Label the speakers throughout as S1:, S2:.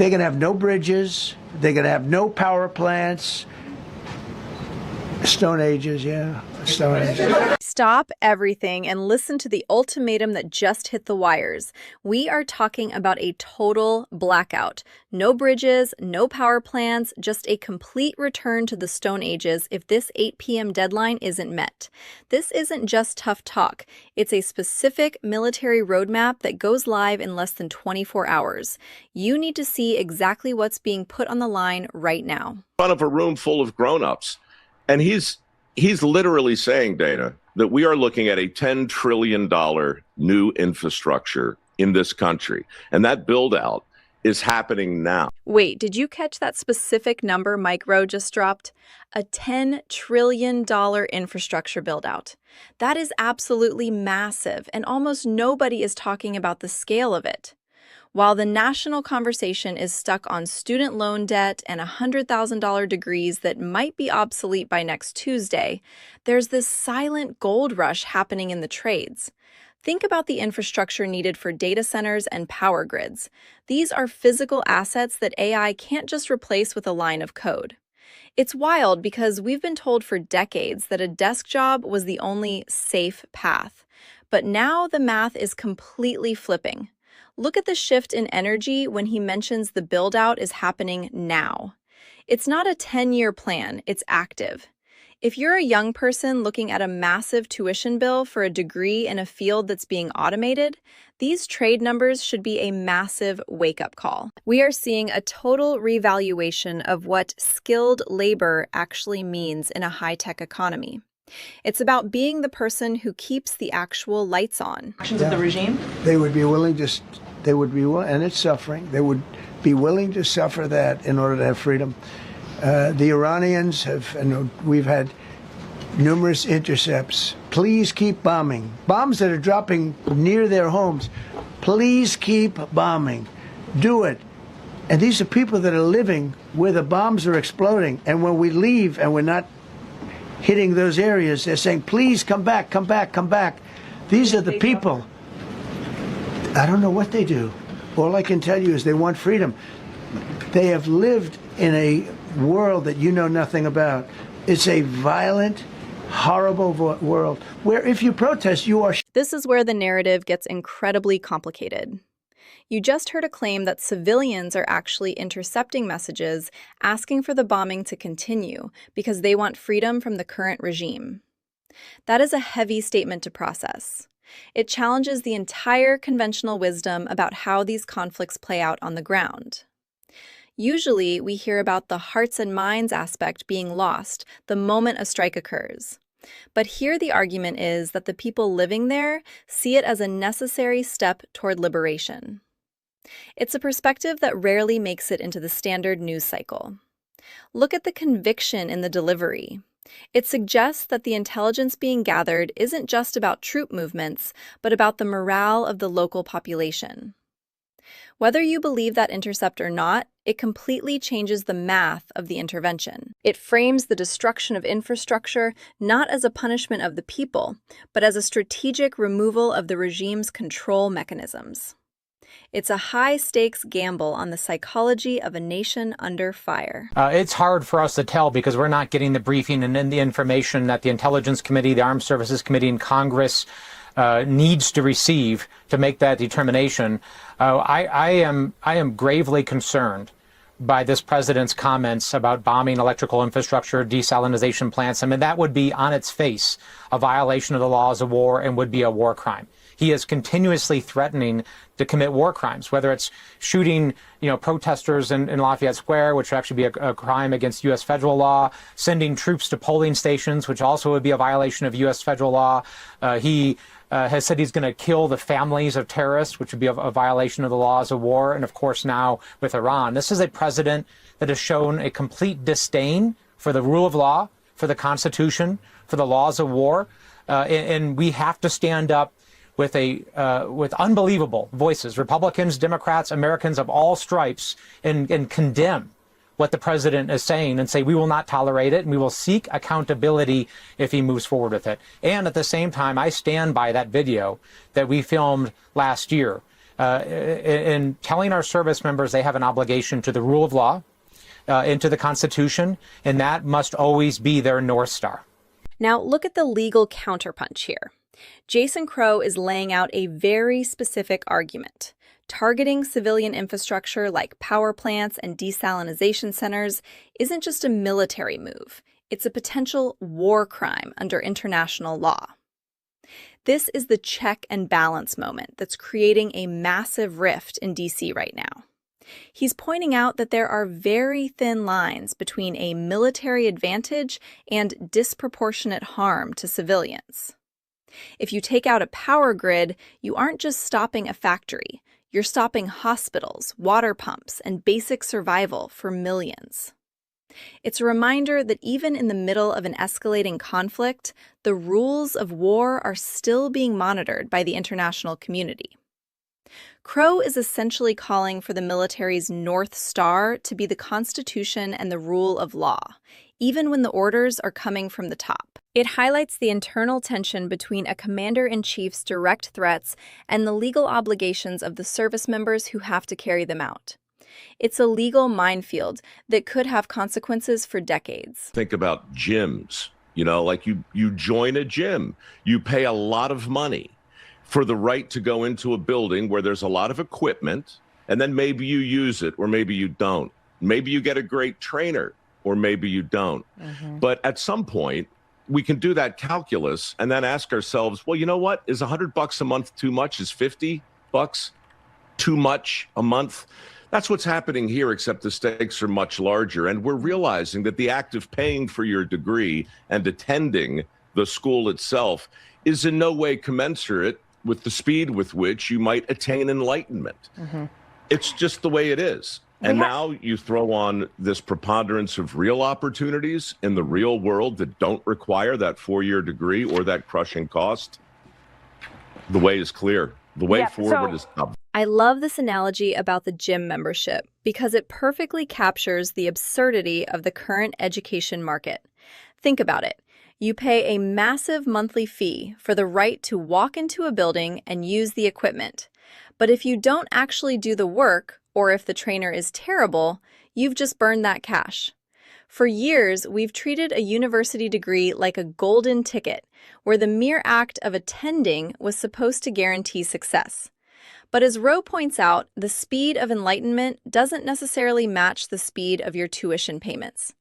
S1: They're going to have no bridges. They're going to have no power plants. Stone Ages, yeah. Stone Ages.
S2: Stop everything and listen to the ultimatum that just hit the wires. We are talking about a total blackout. No bridges, no power plants, just a complete return to the Stone Ages if this 8 p.m. deadline isn't met. This isn't just tough talk. It's a specific military roadmap that goes live in less than 24 hours. You need to see exactly what's being put on the line right now.
S3: In front of a room full of grown-ups. And he's literally saying, Dana, that we are looking at a $10 trillion new infrastructure in this country. And that build out is happening now.
S2: Wait, did you catch that specific number Mike Rowe just dropped? A $10 trillion infrastructure build out. That is absolutely massive, and almost nobody is talking about the scale of it. While the national conversation is stuck on student loan debt and $100,000 degrees that might be obsolete by next Tuesday, there's this silent gold rush happening in the trades. Think about the infrastructure needed for data centers and power grids. These are physical assets that AI can't just replace with a line of code. It's wild because we've been told for decades that a desk job was the only safe path. But now the math is completely flipping. Look at the shift in energy when he mentions the build-out is happening now. It's not a 10-year plan, it's active. If you're a young person looking at a massive tuition bill for a degree in a field that's being automated, these trade numbers should be a massive wake-up call. We are seeing a total revaluation of what skilled labor actually means in a high-tech economy. It's about being the person who keeps the actual lights on.
S4: Actions of the regime?
S1: They would be willing to, and it's suffering, they would be willing to suffer that in order to have freedom. The Iranians have, and we've had numerous intercepts. Please keep bombing. Bombs that are dropping near their homes. Please keep bombing. Do it. And these are people that are living where the bombs are exploding. And when we leave and we're not hitting those areas, they're saying, please come back, come back, come back. These are the people. I don't know what they do. All I can tell you is they want freedom. They have lived in a world that you know nothing about. It's a violent, horrible world where if you protest, you are...
S2: This is where the narrative gets incredibly complicated. You just heard a claim that civilians are actually intercepting messages asking for the bombing to continue because they want freedom from the current regime. That is a heavy statement to process. It challenges the entire conventional wisdom about how these conflicts play out on the ground. Usually, we hear about the hearts and minds aspect being lost the moment a strike occurs. But here the argument is that the people living there see it as a necessary step toward liberation. It's a perspective that rarely makes it into the standard news cycle. Look at the conviction in the delivery. It suggests that the intelligence being gathered isn't just about troop movements, but about the morale of the local population. Whether you believe that intercept or not, it completely changes the math of the intervention. It frames the destruction of infrastructure not as a punishment of the people, but as a strategic removal of the regime's control mechanisms. It's a high-stakes gamble on the psychology of a nation under fire.
S5: It's hard for us to tell because we're not getting the briefing and the information that the Intelligence Committee, the Armed Services Committee, and Congress needs to receive to make that determination. I am gravely concerned by this president's comments about bombing electrical infrastructure, desalination plants. I mean, that would be on its face a violation of the laws of war and would be a war crime. He is continuously threatening to commit war crimes, whether it's shooting, protesters in Lafayette Square, which would actually be a crime against U.S. federal law, sending troops to polling stations, which also would be a violation of U.S. federal law. He has said he's going to kill the families of terrorists, which would be a violation of the laws of war. And of course, now with Iran, this is a president that has shown a complete disdain for the rule of law, for the Constitution, for the laws of war. And we have to stand up with unbelievable voices, Republicans, Democrats, Americans of all stripes, and condemn what the president is saying and say we will not tolerate it and we will seek accountability if he moves forward with it. And at the same time, I stand by that video that we filmed last year in telling our service members they have an obligation to the rule of law, and to the Constitution, and that must always be their North Star.
S2: Now, look at the legal counterpunch here. Jason Crow is laying out a very specific argument. Targeting civilian infrastructure like power plants and desalination centers isn't just a military move. It's a potential war crime under international law. This is the check and balance moment that's creating a massive rift in D.C. right now. He's pointing out that there are very thin lines between a military advantage and disproportionate harm to civilians. If you take out a power grid, you aren't just stopping a factory. You're stopping hospitals, water pumps, and basic survival for millions. It's a reminder that even in the middle of an escalating conflict, the rules of war are still being monitored by the international community. Crow is essentially calling for the military's North Star to be the Constitution and the rule of law, even when the orders are coming from the top. It highlights the internal tension between a commander-in-chief's direct threats and the legal obligations of the service members who have to carry them out. It's a legal minefield that could have consequences for decades.
S3: Think about gyms. Like you join a gym, you pay a lot of money for the right to go into a building where there's a lot of equipment, and then maybe you use it or maybe you don't. Maybe you get a great trainer or maybe you don't. But at some point, we can do that calculus and then ask ourselves, well, you know what? Is $100 a month too much? Is $50 too much a month? That's what's happening here, except the stakes are much larger. And we're realizing that the act of paying for your degree and attending the school itself is in no way commensurate with the speed with which you might attain enlightenment. It's just the way it is. And now you throw on this preponderance of real opportunities in the real world that don't require that 4-year degree or that crushing cost. The way is clear. The way forward is up.
S2: I love this analogy about the gym membership because it perfectly captures the absurdity of the current education market. Think about it. You pay a massive monthly fee for the right to walk into a building and use the equipment. But if you don't actually do the work, or if the trainer is terrible, you've just burned that cash. For years, we've treated a university degree like a golden ticket, where the mere act of attending was supposed to guarantee success. But as Rowe points out, the speed of enlightenment doesn't necessarily match the speed of your tuition payments.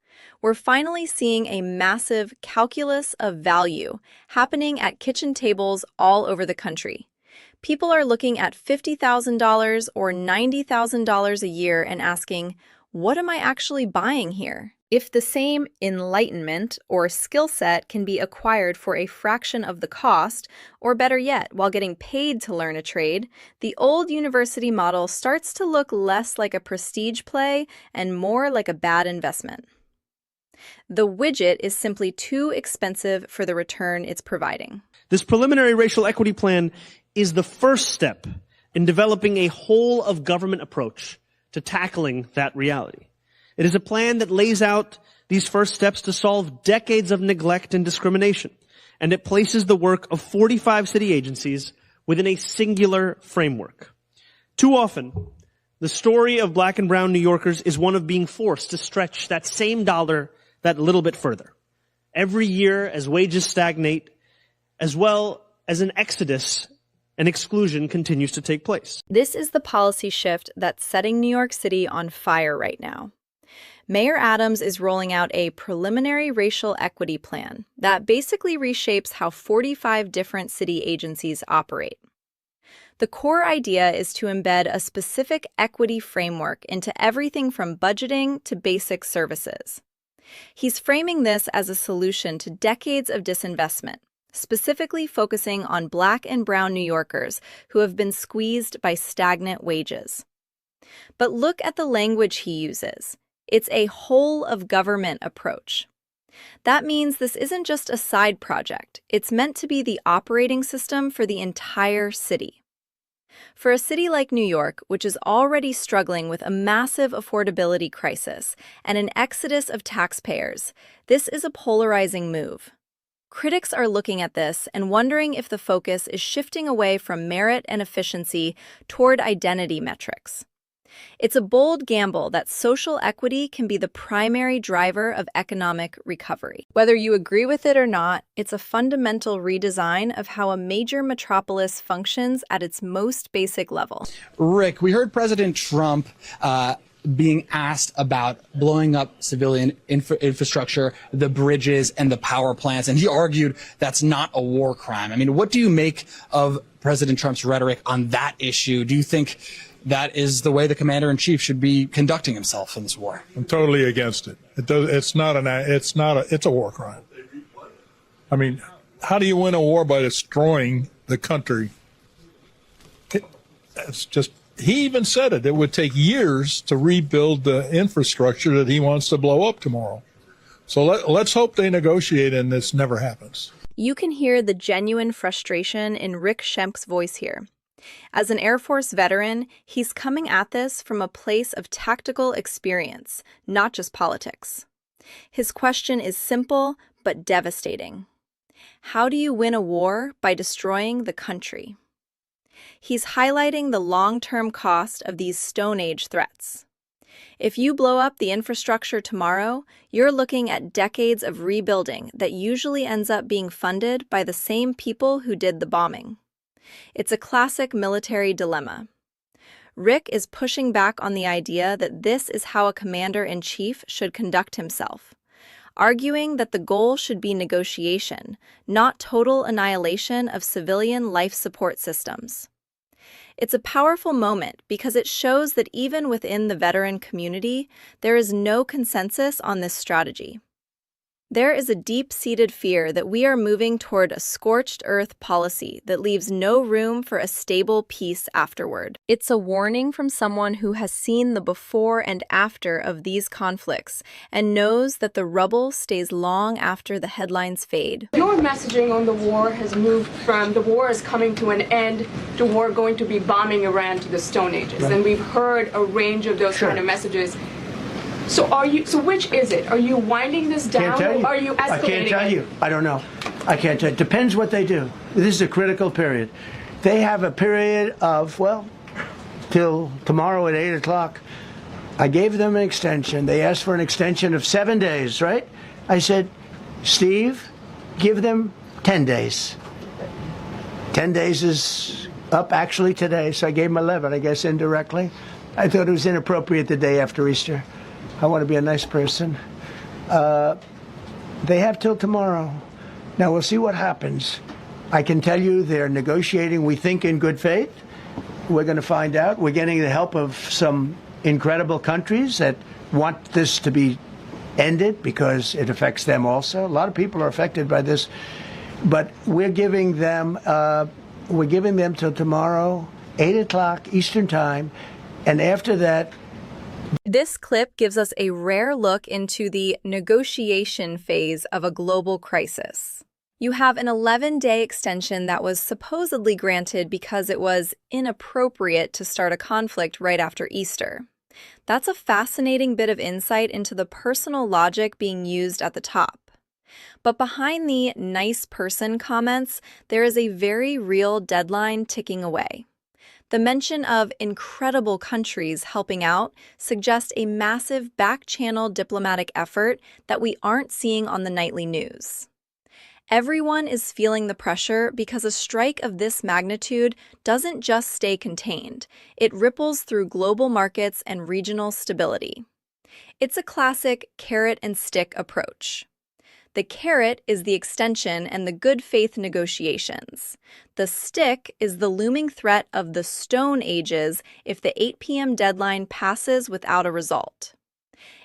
S2: We're finally seeing a massive calculus of value happening at kitchen tables all over the country. People are looking at $50,000 or $90,000 a year and asking, what am I actually buying here? If the same enlightenment or skill set can be acquired for a fraction of the cost, or better yet, while getting paid to learn a trade, the old university model starts to look less like a prestige play and more like a bad investment. The widget is simply too expensive for the return it's providing.
S4: This preliminary racial equity plan is the first step in developing a whole-of-government approach to tackling that reality. It is a plan that lays out these first steps to solve decades of neglect and discrimination, and it places the work of 45 city agencies within a singular framework. Too often, the story of black and brown New Yorkers is one of being forced to stretch that same dollar that little bit further. Every year, as wages stagnate, as well as an exodus and exclusion continues to take place.
S2: This is the policy shift that's setting New York City on fire right now. Mayor Adams is rolling out a preliminary racial equity plan that basically reshapes how 45 different city agencies operate. The core idea is to embed a specific equity framework into everything from budgeting to basic services. He's framing this as a solution to decades of disinvestment, specifically focusing on black and brown New Yorkers who have been squeezed by stagnant wages. But look at the language he uses. It's a whole-of-government approach. That means this isn't just a side project. It's meant to be the operating system for the entire city. For a city like New York, which is already struggling with a massive affordability crisis and an exodus of taxpayers, this is a polarizing move. Critics are looking at this and wondering if the focus is shifting away from merit and efficiency toward identity metrics. It's a bold gamble that social equity can be the primary driver of economic recovery. Whether you agree with it or not, it's a fundamental redesign of how a major metropolis functions at its most basic level.
S6: Rick, we heard President Trump being asked about blowing up civilian infrastructure, the bridges and the power plants, and he argued that's not a war crime. I mean, what do you make of President Trump's rhetoric on that issue? Do you think that is the way the commander-in-chief should be conducting himself in this war?
S7: I'm totally against it. It's a war crime. I mean, how do you win a war by destroying the country? It's just, he even said it would take years to rebuild the infrastructure that he wants to blow up tomorrow. So let's hope they negotiate and this never happens.
S2: You can hear the genuine frustration in Rick Schemp's voice here. As an Air Force veteran, he's coming at this from a place of tactical experience, not just politics. His question is simple but devastating. How do you win a war by destroying the country? He's highlighting the long-term cost of these Stone Age threats. If you blow up the infrastructure tomorrow, you're looking at decades of rebuilding that usually ends up being funded by the same people who did the bombing. It's a classic military dilemma. Rick is pushing back on the idea that this is how a commander-in-chief should conduct himself, arguing that the goal should be negotiation, not total annihilation of civilian life support systems. It's a powerful moment because it shows that even within the veteran community, there is no consensus on this strategy. There is a deep-seated fear that we are moving toward a scorched earth policy that leaves no room for a stable peace afterward. It's a warning from someone who has seen the before and after of these conflicts and knows that the rubble stays long after the headlines fade.
S8: Your messaging on the war has moved from the war is coming to an end to war going to be bombing Iran to the Stone Ages. Right. And we've heard a range of those kind of messages. So which is it? Are you winding this down or are you escalating?
S1: I can't tell you. I don't know. I can't tell you. It depends what they do. This is a critical period. They have a period of, well, till tomorrow at 8 o'clock. I gave them an extension. They asked for an extension of 7 days, right? I said, Steve, give them 10 days. 10 days is up actually today, so I gave them 11, I guess, indirectly. I thought it was inappropriate the day after Easter. I want to be a nice person. They have till tomorrow. Now, we'll see what happens. I can tell you they're negotiating, we think, in good faith. We're going to find out. We're getting the help of some incredible countries that want this to be ended because it affects them also. A lot of people are affected by this. But we're giving them till tomorrow, 8 o'clock Eastern Time. And after that,
S2: this clip gives us a rare look into the negotiation phase of a global crisis. You have an 11-day extension that was supposedly granted because it was inappropriate to start a conflict right after Easter. That's a fascinating bit of insight into the personal logic being used at the top. But behind the nice person comments, there is a very real deadline ticking away. The mention of incredible countries helping out suggests a massive back-channel diplomatic effort that we aren't seeing on the nightly news. Everyone is feeling the pressure because a strike of this magnitude doesn't just stay contained. It ripples through global markets and regional stability. It's a classic carrot-and-stick approach. The carrot is the extension and the good faith negotiations. The stick is the looming threat of the Stone Ages if the 8 p.m. deadline passes without a result.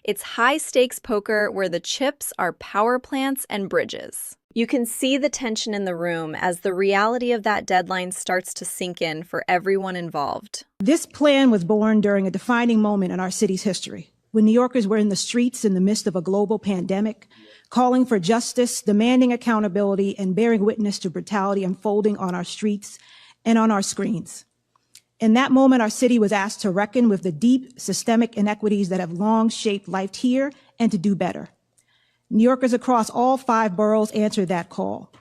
S2: It's high-stakes poker where the chips are power plants and bridges. You can see the tension in the room as the reality of that deadline starts to sink in for everyone involved.
S9: This plan was born during a defining moment in our city's history, when New Yorkers were in the streets in the midst of a global pandemic, calling for justice, demanding accountability, and bearing witness to brutality unfolding on our streets and on our screens. In that moment, our city was asked to reckon with the deep systemic inequities that have long shaped life here and to do better. New Yorkers across all 5 boroughs answered that call.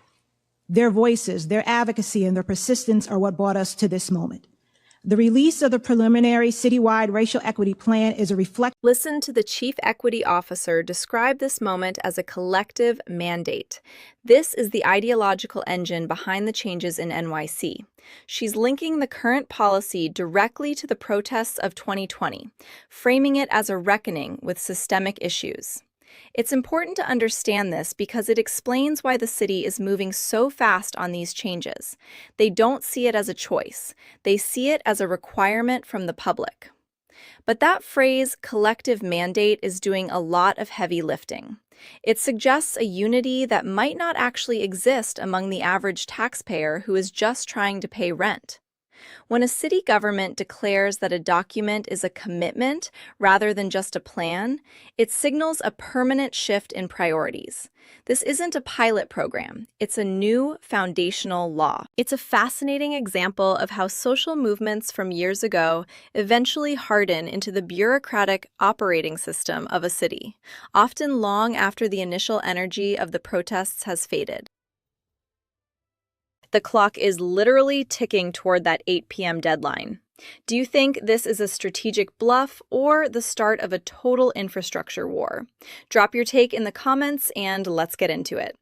S9: Their voices, their advocacy, and their persistence are what brought us to this moment. The release of the preliminary citywide racial equity plan is a reflection.
S2: Listen to the chief equity officer describe this moment as a collective mandate. This is the ideological engine behind the changes in NYC. She's linking the current policy directly to the protests of 2020, framing it as a reckoning with systemic issues. It's important to understand this because it explains why the city is moving so fast on these changes. They don't see it as a choice. They see it as a requirement from the public. But that phrase, collective mandate, is doing a lot of heavy lifting. It suggests a unity that might not actually exist among the average taxpayer who is just trying to pay rent. When a city government declares that a document is a commitment rather than just a plan, it signals a permanent shift in priorities. This isn't a pilot program, it's a new foundational law. It's a fascinating example of how social movements from years ago eventually harden into the bureaucratic operating system of a city, often long after the initial energy of the protests has faded. The clock is literally ticking toward that 8 p.m. deadline. Do you think this is a strategic bluff or the start of a total infrastructure war? Drop your take in the comments and let's get into it.